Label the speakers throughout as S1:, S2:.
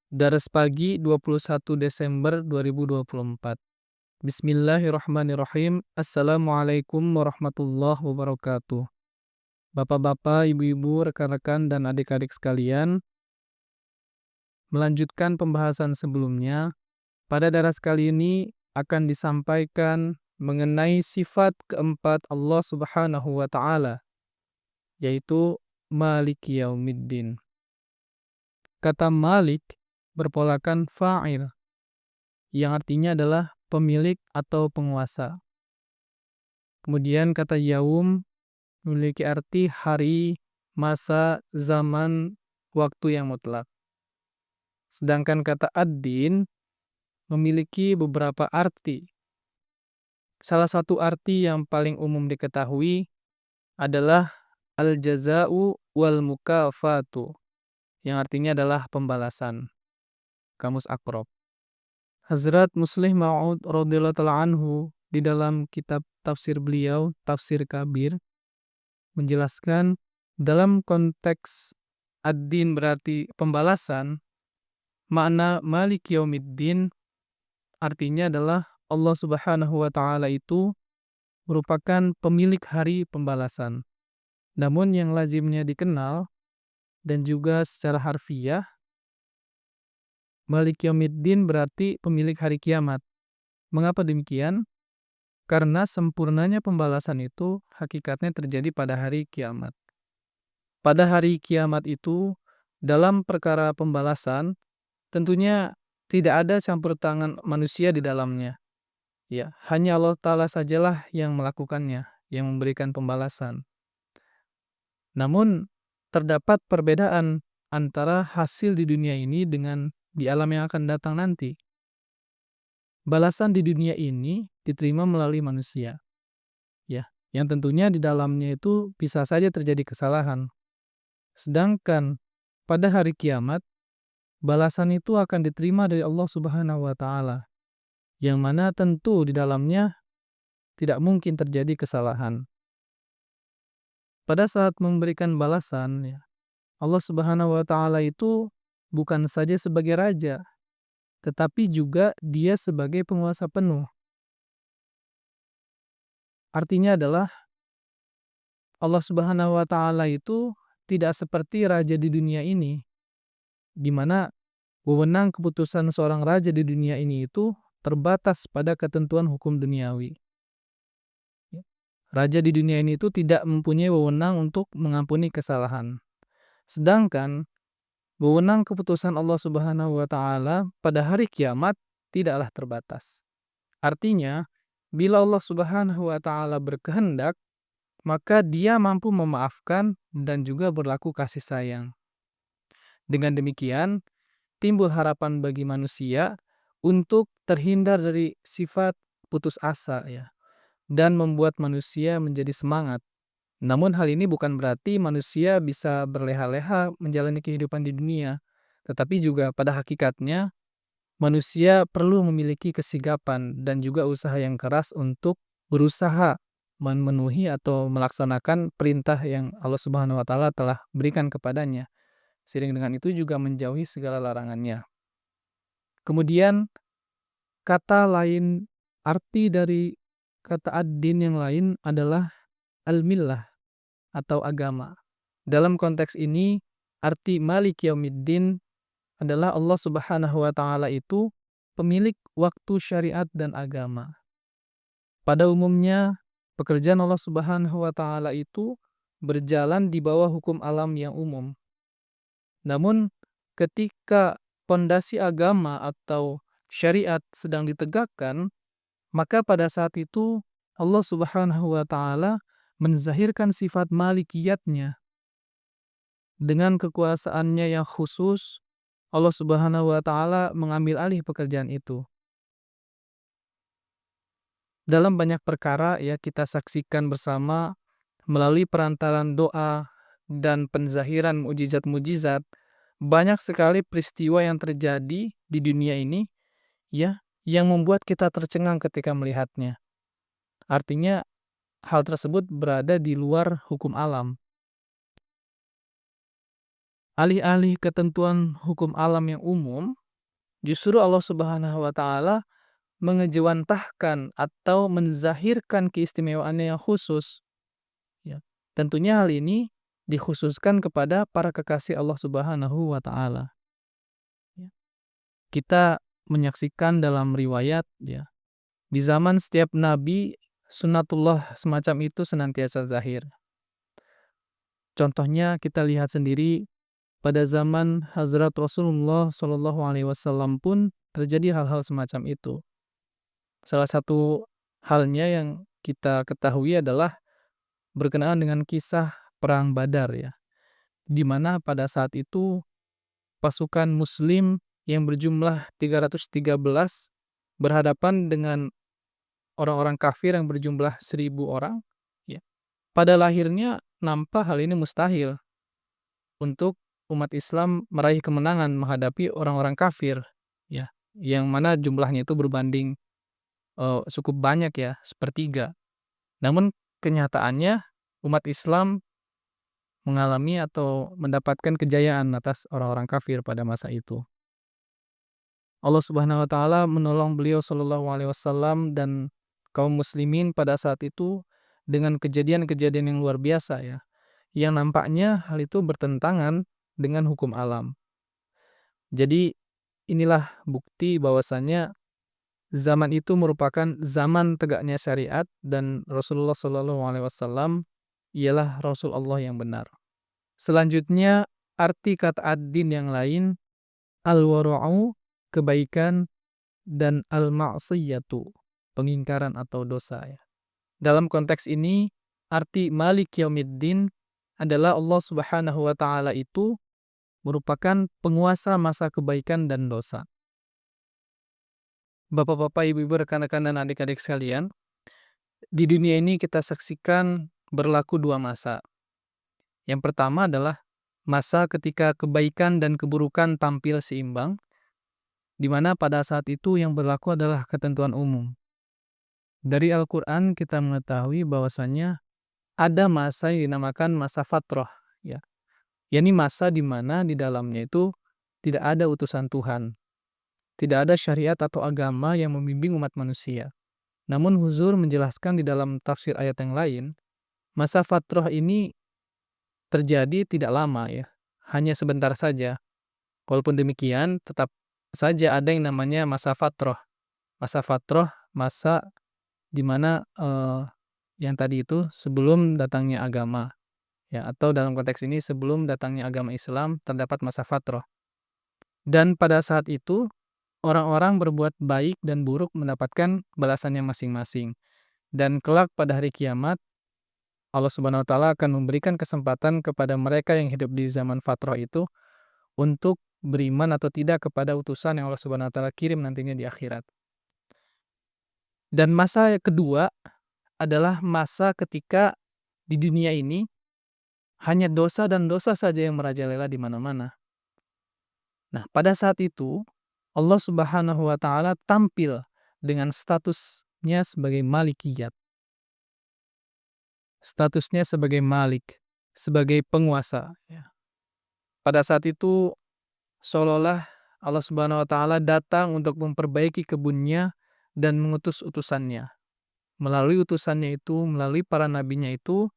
S1: Daras pagi 21 Desember 2024. Bismillahirrahmanirrahim. Assalamualaikum warahmatullahi wabarakatuh. Bapak-bapak, ibu-ibu, rekan-rekan, dan adik-adik sekalian, melanjutkan pembahasan sebelumnya, pada daras kali ini akan disampaikan mengenai sifat keempat Allah Subhanahu wa Ta'ala, yaitu Maliki Yaumiddin. Kata Malik berpolakan fa'il, yang artinya adalah pemilik atau penguasa. Kemudian kata yaum memiliki arti hari, masa, zaman, waktu yang mutlak. Sedangkan kata ad-din memiliki beberapa arti. Salah satu arti yang paling umum diketahui adalah al-jaza'u wal mukafatu, yang artinya adalah pembalasan. Kamus Akrob. Hazrat Muslim Ma'ud radhiyallahu ta'ala anhu di dalam kitab tafsir beliau, Tafsir Kabir, menjelaskan dalam konteks ad-din berarti pembalasan, makna Malik Yaumiddin artinya adalah Allah Subhanahu wa Ta'ala itu merupakan pemilik hari pembalasan. Namun yang lazimnya dikenal dan juga secara harfiah, Malik Yaumiddin berarti pemilik hari kiamat. Mengapa demikian? Karena sempurnanya pembalasan itu hakikatnya terjadi pada hari kiamat. Pada hari kiamat itu, dalam perkara pembalasan, tentunya tidak ada campur tangan manusia di dalamnya. Ya, hanya Allah Ta'ala sajalah yang melakukannya, yang memberikan pembalasan. Namun, terdapat perbedaan antara hasil di dunia ini dengan di alam yang akan datang nanti. Balasan di dunia ini diterima melalui manusia. Ya, yang tentunya di dalamnya itu bisa saja terjadi kesalahan. Sedangkan pada hari kiamat, balasan itu akan diterima dari Allah Subhanahu wa Ta'ala, yang mana tentu di dalamnya tidak mungkin terjadi kesalahan. Pada saat memberikan balasan, ya, Allah Subhanahu wa Ta'ala itu bukan saja sebagai raja, tetapi juga Dia sebagai penguasa penuh. Artinya adalah Allah Subhanahu wa Ta'ala itu tidak seperti raja di dunia ini, di mana wewenang keputusan seorang raja di dunia ini itu terbatas pada ketentuan hukum duniawi. Raja di dunia ini itu tidak mempunyai wewenang untuk mengampuni kesalahan. Sedangkan wewenang keputusan Allah Subhanahu wa Ta'ala pada hari kiamat tidaklah terbatas. Artinya, bila Allah Subhanahu wa Ta'ala berkehendak, maka Dia mampu memaafkan dan juga berlaku kasih sayang. Dengan demikian, timbul harapan bagi manusia untuk terhindar dari sifat putus asa, ya, dan membuat manusia menjadi semangat. Namun hal ini bukan berarti manusia bisa berleha-leha menjalani kehidupan di dunia, tetapi juga pada hakikatnya manusia perlu memiliki kesigapan dan juga usaha yang keras untuk berusaha memenuhi atau melaksanakan perintah yang Allah Subhanahu wa Ta'ala telah berikan kepadanya. Seiring dengan itu juga menjauhi segala larangannya. Kemudian kata lain, arti dari kata ad-din yang lain adalah al-millah atau agama. Dalam konteks ini, arti Malik Yaumiddin adalah Allah Subhanahu wa Ta'ala itu pemilik waktu, syariat, dan agama. Pada umumnya, pekerjaan Allah Subhanahu wa Ta'ala itu berjalan di bawah hukum alam yang umum. Namun, ketika pondasi agama atau syariat sedang ditegakkan, maka pada saat itu Allah Subhanahu wa Ta'ala menzahirkan sifat malikiyatnya. Dengan kekuasaannya yang khusus, Allah Subhanahu wa Ta'ala mengambil alih pekerjaan itu. Dalam banyak perkara, ya, kita saksikan bersama melalui perantaran doa dan penzahiran mujizat-mujizat, banyak sekali peristiwa yang terjadi di dunia ini, ya, yang membuat kita tercengang ketika melihatnya. Artinya hal tersebut berada di luar hukum alam. alih-alih ketentuan hukum alam yang umum, justru Allah Subhanahu wa taala mengejawantahkan atau menzahirkan keistimewaannya yang khusus, ya. Tentunya hal ini dikhususkan kepada para kekasih Allah Subhanahu wa taala, ya. Kita menyaksikan dalam riwayat, ya, di zaman setiap nabi sunnatullah semacam itu senantiasa zahir. Contohnya kita lihat sendiri pada zaman Hazrat Rasulullah Shallallahu alaihi wasallam pun terjadi hal-hal semacam itu. Salah satu halnya yang kita ketahui adalah berkenaan dengan kisah perang Badar, ya, di mana pada saat itu pasukan muslim yang berjumlah 313 berhadapan dengan orang-orang kafir yang berjumlah 1.000 orang, ya. Pada lahirnya nampak hal ini mustahil untuk umat Islam meraih kemenangan menghadapi orang-orang kafir, ya, yang mana jumlahnya itu berbanding cukup banyak, ya, sepertiga. Namun kenyataannya umat Islam mengalami atau mendapatkan kejayaan atas orang-orang kafir pada masa itu. Allah Subhanahu wa taala menolong beliau sallallahu alaihi wasallam dan kaum muslimin pada saat itu dengan kejadian-kejadian yang luar biasa, ya, yang nampaknya hal itu bertentangan dengan hukum alam. Jadi inilah bukti bahwasannya zaman itu merupakan zaman tegaknya syariat dan Rasulullah Shallallahu alaihi wasallam ialah Rasul Allah yang benar. Selanjutnya, arti kata ad-din yang lain, al-wara'u, kebaikan, dan al-ma'siyatu, pengingkaran atau dosa, ya. Dalam konteks ini, arti Malik Yaumiddin adalah Allah Subhanahu wa taala itu merupakan penguasa masa kebaikan dan dosa. Bapak-bapak, ibu-ibu, rekan-rekan, dan adik-adik sekalian, di dunia ini kita saksikan berlaku dua masa. Yang pertama adalah masa ketika kebaikan dan keburukan tampil seimbang, di mana pada saat itu yang berlaku adalah ketentuan umum. Dari Al-Quran kita mengetahui bahwasannya ada masa yang dinamakan masa fatrah, ya. Yani masa di mana di dalamnya itu tidak ada utusan Tuhan, tidak ada syariat atau agama yang membimbing umat manusia. Namun Huzur menjelaskan di dalam tafsir ayat yang lain, masa fatrah ini terjadi tidak lama, ya, hanya sebentar saja. Walaupun demikian, tetap saja ada yang namanya masa fatrah. Masa fatrah, masa di mana yang tadi itu sebelum datangnya agama, ya, atau dalam konteks ini sebelum datangnya agama Islam terdapat masa fatrah. Dan pada saat itu orang-orang berbuat baik dan buruk mendapatkan balasannya masing-masing. Dan kelak pada hari kiamat Allah Subhanahu wa taala akan memberikan kesempatan kepada mereka yang hidup di zaman fatrah itu untuk beriman atau tidak kepada utusan yang Allah Subhanahu wa taala kirim nantinya di akhirat. Dan masa kedua adalah masa ketika di dunia ini hanya dosa dan dosa saja yang merajalela di mana-mana. Nah, pada saat itu Allah Subhanahu wa taala tampil dengan statusnya sebagai malikiyat. Statusnya sebagai malik, sebagai penguasa, ya. Pada saat itu seolah-olah Allah Subhanahu wa taala datang untuk memperbaiki kebunnya dan mengutus utusannya. Melalui utusannya itu, melalui para nabinya itu,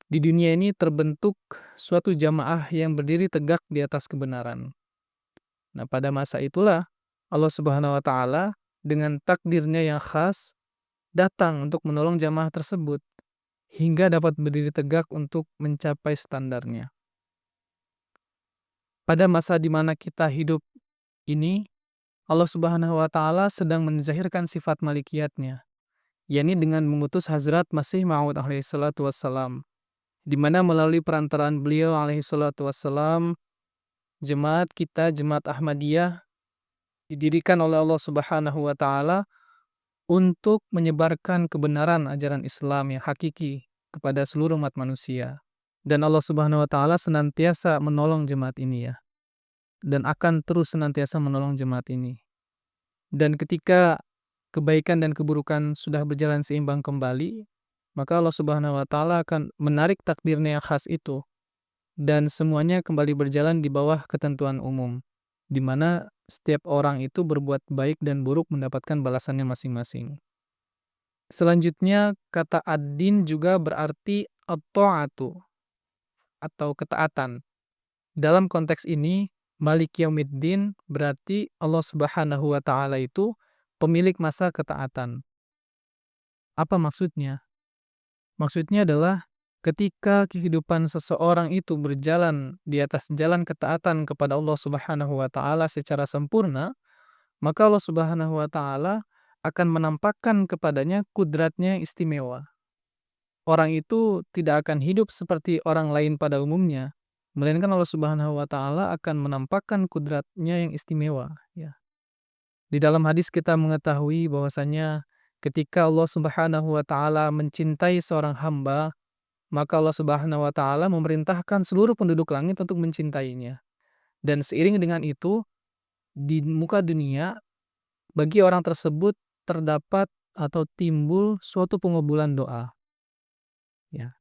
S1: di dunia ini terbentuk suatu jamaah yang berdiri tegak di atas kebenaran. Nah, pada masa itulah Allah Subhanahu wa taala dengan takdirnya yang khas datang untuk menolong jamaah tersebut hingga dapat berdiri tegak untuk mencapai standarnya. Pada masa di mana kita hidup ini, Allah Subhanahu wa taala sedang menzahirkan sifat malikiyatnya, yakni dengan mengutus Hazrat Masih Maud alaihi salatu wassalam, di mana melalui perantaraan beliau alaihi salatu wassalam, jemaat kita, jemaat Ahmadiyah, didirikan oleh Allah Subhanahu wa taala untuk menyebarkan kebenaran ajaran Islam yang hakiki kepada seluruh umat manusia. Dan Allah Subhanahu wa taala senantiasa menolong jemaat ini, ya. Dan akan terus senantiasa menolong jemaat ini. Dan ketika kebaikan dan keburukan sudah berjalan seimbang kembali, maka Allah Subhanahu wa taala akan menarik takdirnya yang khas itu dan semuanya kembali berjalan di bawah ketentuan umum, di mana setiap orang itu berbuat baik dan buruk mendapatkan balasannya masing-masing. Selanjutnya, kata ad-din juga berarti at-ta'atu atau ketaatan. Dalam konteks ini, Malik Yaumiddin berarti Allah Subhanahu wa taala itu pemilik masa ketaatan. Apa maksudnya? Maksudnya adalah ketika kehidupan seseorang itu berjalan di atas jalan ketaatan kepada Allah Subhanahu wa taala secara sempurna, maka Allah Subhanahu wa taala akan menampakkan kepadanya kudratnya yang istimewa. Orang itu tidak akan hidup seperti orang lain pada umumnya, melainkan Allah Subhanahu wa taala akan menampakkan kudratnya yang istimewa, ya. Di dalam hadis kita mengetahui bahwasanya ketika Allah Subhanahu wa taala mencintai seorang hamba, maka Allah Subhanahu wa taala memerintahkan seluruh penduduk langit untuk mencintainya. Dan seiring dengan itu, di muka dunia bagi orang tersebut terdapat atau timbul suatu pengabulan doa, ya.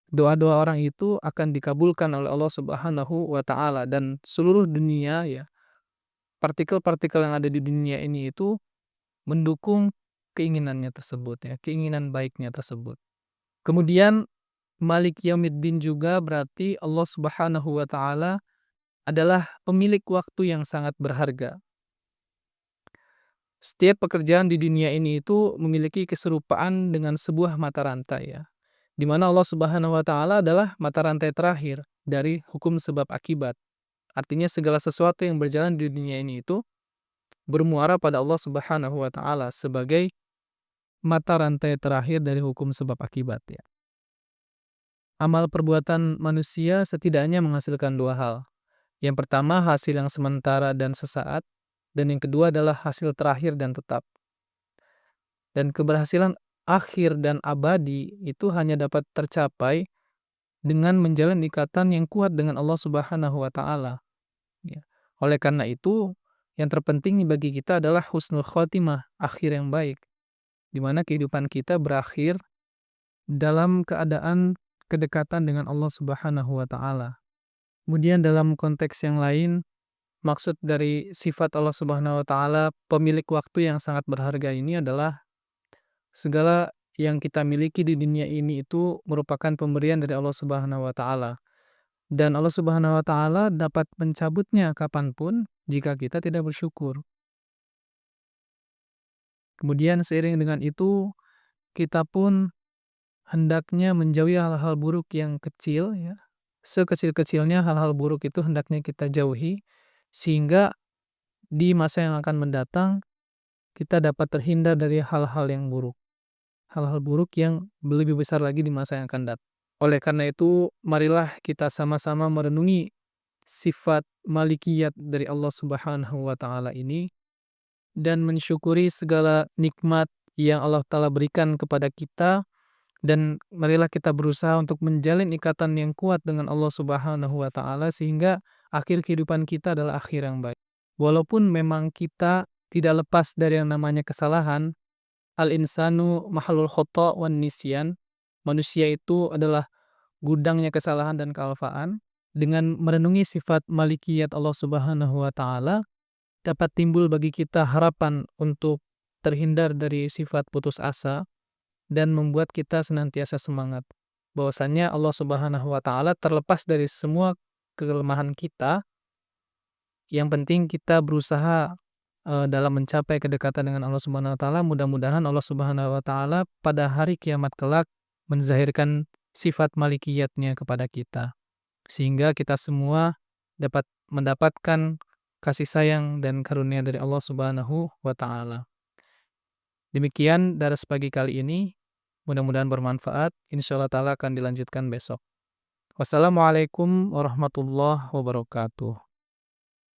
S1: Doa-doa orang itu akan dikabulkan oleh Allah Subhanahu wa taala, dan seluruh dunia, ya, partikel-partikel yang ada di dunia ini itu mendukung keinginannya tersebut, ya, keinginan baiknya tersebut. Kemudian Malik Yaumiddin juga berarti Allah Subhanahu wa taala adalah pemilik waktu yang sangat berharga. Setiap pekerjaan di dunia ini itu memiliki keserupaan dengan sebuah mata rantai, ya. Di mana Allah Subhanahu wa taala adalah mata rantai terakhir dari hukum sebab akibat. Artinya segala sesuatu yang berjalan di dunia ini itu bermuara pada Allah Subhanahu wa taala sebagai mata rantai terakhir dari hukum sebab akibat, ya. Amal perbuatan manusia setidaknya menghasilkan dua hal. Yang pertama hasil yang sementara dan sesaat, dan yang kedua adalah hasil terakhir dan tetap. Dan keberhasilan akhir dan abadi itu hanya dapat tercapai dengan menjalin ikatan yang kuat dengan Allah Subhanahu wa taala, ya. Oleh karena itu, yang terpenting bagi kita adalah husnul khotimah, akhir yang baik, di mana kehidupan kita berakhir dalam keadaan kedekatan dengan Allah Subhanahu wa taala. Kemudian dalam konteks yang lain, maksud dari sifat Allah Subhanahu wa taala pemilik waktu yang sangat berharga ini adalah segala yang kita miliki di dunia ini itu merupakan pemberian dari Allah Subhanahu wa taala. Dan Allah Subhanahu wa taala dapat mencabutnya kapanpun jika kita tidak bersyukur. Kemudian seiring dengan itu, kita pun hendaknya menjauhi hal-hal buruk yang kecil, ya. Sekecil-kecilnya hal-hal buruk itu hendaknya kita jauhi, sehingga di masa yang akan mendatang kita dapat terhindar dari hal-hal yang buruk. Hal-hal buruk yang lebih besar lagi di masa yang akan datang. Oleh karena itu, marilah kita sama-sama merenungi sifat malikiyat dari Allah Subhanahu wa taala ini dan mensyukuri segala nikmat yang Allah Ta'ala berikan kepada kita, dan marilah kita berusaha untuk menjalin ikatan yang kuat dengan Allah Subhanahu wa taala sehingga akhir kehidupan kita adalah akhir yang baik. Walaupun memang kita tidak lepas dari yang namanya kesalahan, al-insanu mahalul khata' wan nisyan. Manusia itu adalah gudangnya kesalahan dan kealfaan. Dengan merenungi sifat malikiyat Allah Subhanahu wa taala, dapat timbul bagi kita harapan untuk terhindar dari sifat putus asa dan membuat kita senantiasa semangat. Bahwasanya Allah Subhanahu wa taala terlepas dari semua kelemahan kita. Yang penting kita berusaha dalam mencapai kedekatan dengan Allah Subhanahu wa taala. Mudah-mudahan Allah Subhanahu wa taala pada hari kiamat kelak menzahirkan sifat malikiyatnya kepada kita, sehingga kita semua dapat mendapatkan kasih sayang dan karunia dari Allah Subhanahu wa taala. Demikian daras pagi kali ini, mudah-mudahan bermanfaat. Insyaallah taala akan dilanjutkan besok. Wassalamualaikum warahmatullahi wabarakatuh.